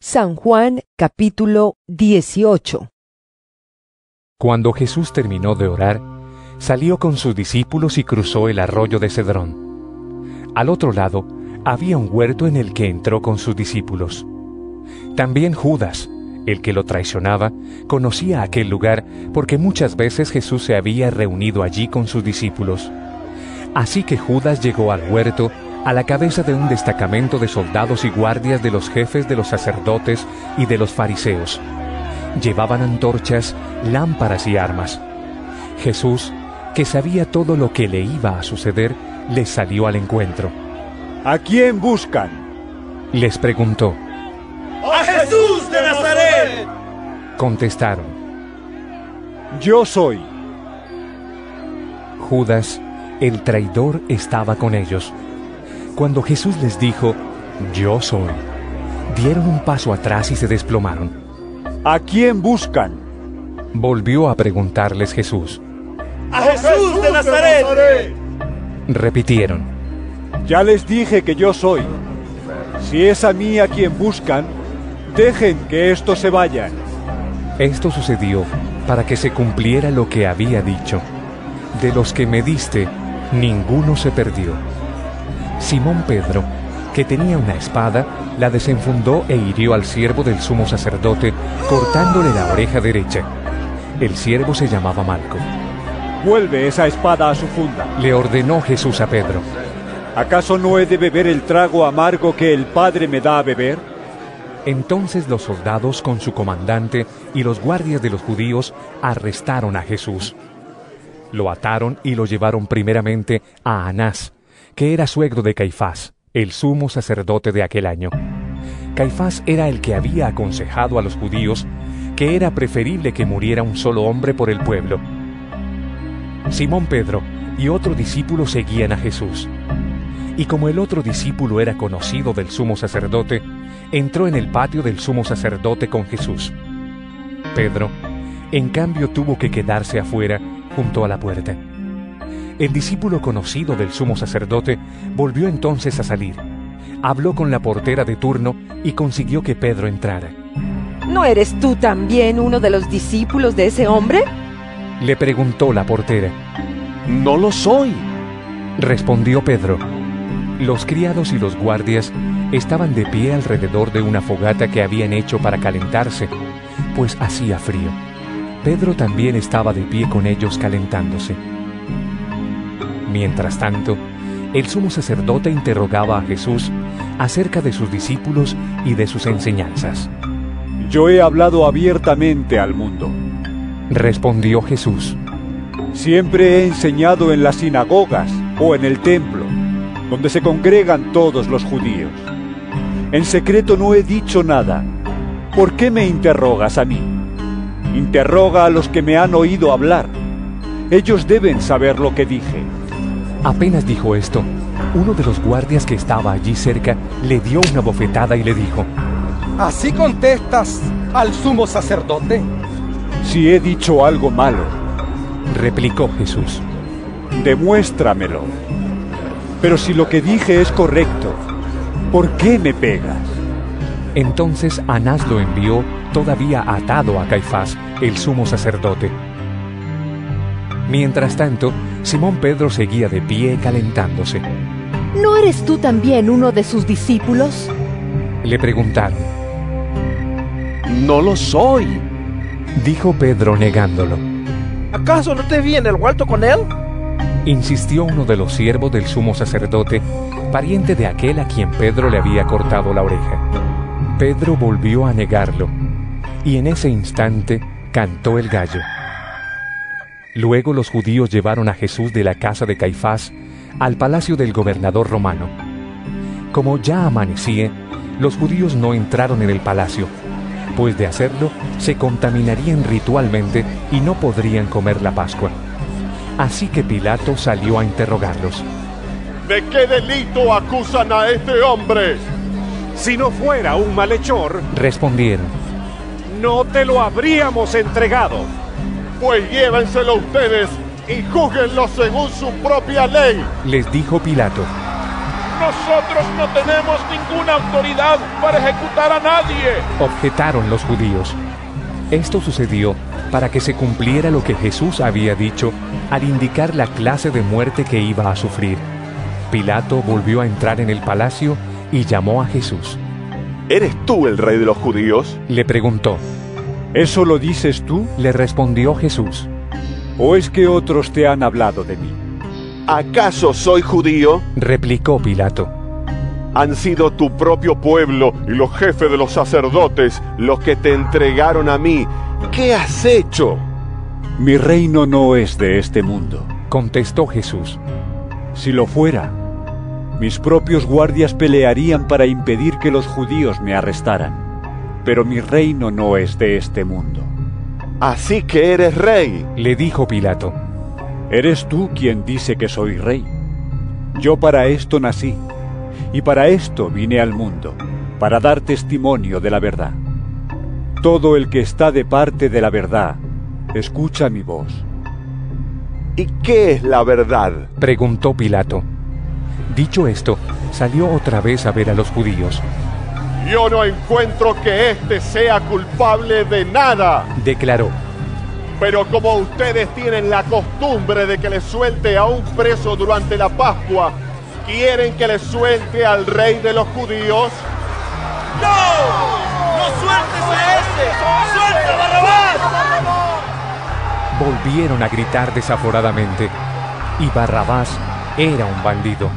San Juan capítulo 18. Cuando Jesús terminó de orar, salió con sus discípulos y cruzó el arroyo de Cedrón. Al otro lado había un huerto en el que entró con sus discípulos. También Judas, el que lo traicionaba, conocía aquel lugar porque muchas veces Jesús se había reunido allí con sus discípulos. Así que Judas llegó al huerto a la cabeza de un destacamento de soldados y guardias de los jefes de los sacerdotes y de los fariseos. Llevaban antorchas, lámparas y armas. Jesús, que sabía todo lo que le iba a suceder, les salió al encuentro. ¿A quién buscan?, les preguntó. ¡A Jesús de Nazaret!, contestaron. Yo soy. Judas, el traidor, estaba con ellos. Cuando Jesús les dijo, «Yo soy», dieron un paso atrás y se desplomaron. ¿A quién buscan?, volvió a preguntarles Jesús. ¡A Jesús de Nazaret!, repitieron. Ya les dije que yo soy. Si es a mí a quien buscan, dejen que estos se vayan. Esto sucedió para que se cumpliera lo que había dicho. De los que me diste, ninguno se perdió. Simón Pedro, que tenía una espada, la desenfundó e hirió al siervo del sumo sacerdote, cortándole la oreja derecha. El siervo se llamaba Malco. Vuelve esa espada a su funda, le ordenó Jesús a Pedro. ¿Acaso no he de beber el trago amargo que el Padre me da a beber? Entonces los soldados con su comandante y los guardias de los judíos arrestaron a Jesús. Lo ataron y lo llevaron primeramente a Anás, que era suegro de Caifás, el sumo sacerdote de aquel año. Caifás era el que había aconsejado a los judíos que era preferible que muriera un solo hombre por el pueblo. Simón Pedro y otro discípulo seguían a Jesús. Y como el otro discípulo era conocido del sumo sacerdote, entró en el patio del sumo sacerdote con Jesús. Pedro, en cambio, tuvo que quedarse afuera, junto a la puerta. El discípulo conocido del sumo sacerdote volvió entonces a salir. Habló con la portera de turno y consiguió que Pedro entrara. ¿No eres tú también uno de los discípulos de ese hombre?, le preguntó la portera. No lo soy, respondió Pedro. Los criados y los guardias estaban de pie alrededor de una fogata que habían hecho para calentarse, pues hacía frío. Pedro también estaba de pie con ellos calentándose. Mientras tanto, el sumo sacerdote interrogaba a Jesús acerca de sus discípulos y de sus enseñanzas. Yo he hablado abiertamente al mundo, respondió Jesús. Siempre he enseñado en las sinagogas o en el templo, donde se congregan todos los judíos. En secreto no he dicho nada. ¿Por qué me interrogas a mí? Interroga a los que me han oído hablar. Ellos deben saber lo que dije. Apenas dijo esto, uno de los guardias que estaba allí cerca le dio una bofetada y le dijo: ¿Así contestas al sumo sacerdote? Si he dicho algo malo, replicó Jesús, demuéstramelo. Pero si lo que dije es correcto, ¿por qué me pegas? Entonces Anás lo envió todavía atado a Caifás, el sumo sacerdote. Mientras tanto, Simón Pedro seguía de pie calentándose. ¿No eres tú también uno de sus discípulos?, le preguntaron. No lo soy, dijo Pedro negándolo. ¿Acaso no te vi en el huerto con él?, insistió uno de los siervos del sumo sacerdote, pariente de aquel a quien Pedro le había cortado la oreja. Pedro volvió a negarlo, y en ese instante cantó el gallo. Luego los judíos llevaron a Jesús de la casa de Caifás al palacio del gobernador romano. Como ya amanecía, los judíos no entraron en el palacio, pues de hacerlo se contaminarían ritualmente y no podrían comer la Pascua. Así que Pilato salió a interrogarlos. ¿De qué delito acusan a este hombre? Si no fuera un malhechor, respondieron, no te lo habríamos entregado. Pues llévenselo ustedes y júzguenlo según su propia ley, les dijo Pilato. Nosotros no tenemos ninguna autoridad para ejecutar a nadie. Objetaron los judíos. Esto sucedió para que se cumpliera lo que Jesús había dicho al indicar la clase de muerte que iba a sufrir. Pilato volvió a entrar en el palacio y llamó a Jesús. ¿Eres tú el rey de los judíos? Le preguntó. ¿Eso lo dices tú? Le respondió Jesús. ¿O es que otros te han hablado de mí? ¿Acaso soy judío? Replicó Pilato. Han sido tu propio pueblo y los jefes de los sacerdotes los que te entregaron a mí. ¿Qué has hecho? Mi reino no es de este mundo, contestó Jesús. Si lo fuera, mis propios guardias pelearían para impedir que los judíos me arrestaran. Pero mi reino no es de este mundo. Así que eres rey, le dijo Pilato. Eres tú quien dice que soy rey. Yo para esto nací, y para esto vine al mundo, para dar testimonio de la verdad. Todo el que está de parte de la verdad, escucha mi voz. ¿Y qué es la verdad?, preguntó Pilato. Dicho esto, salió otra vez a ver a los judíos. Yo no encuentro que éste sea culpable de nada, declaró. Pero como ustedes tienen la costumbre de que le suelte a un preso durante la Pascua, ¿quieren que le suelte al rey de los judíos? ¡No! ¡No sueltes a ese! ¡Suelta a Barrabás! Volvieron a gritar desaforadamente, y Barrabás era un bandido.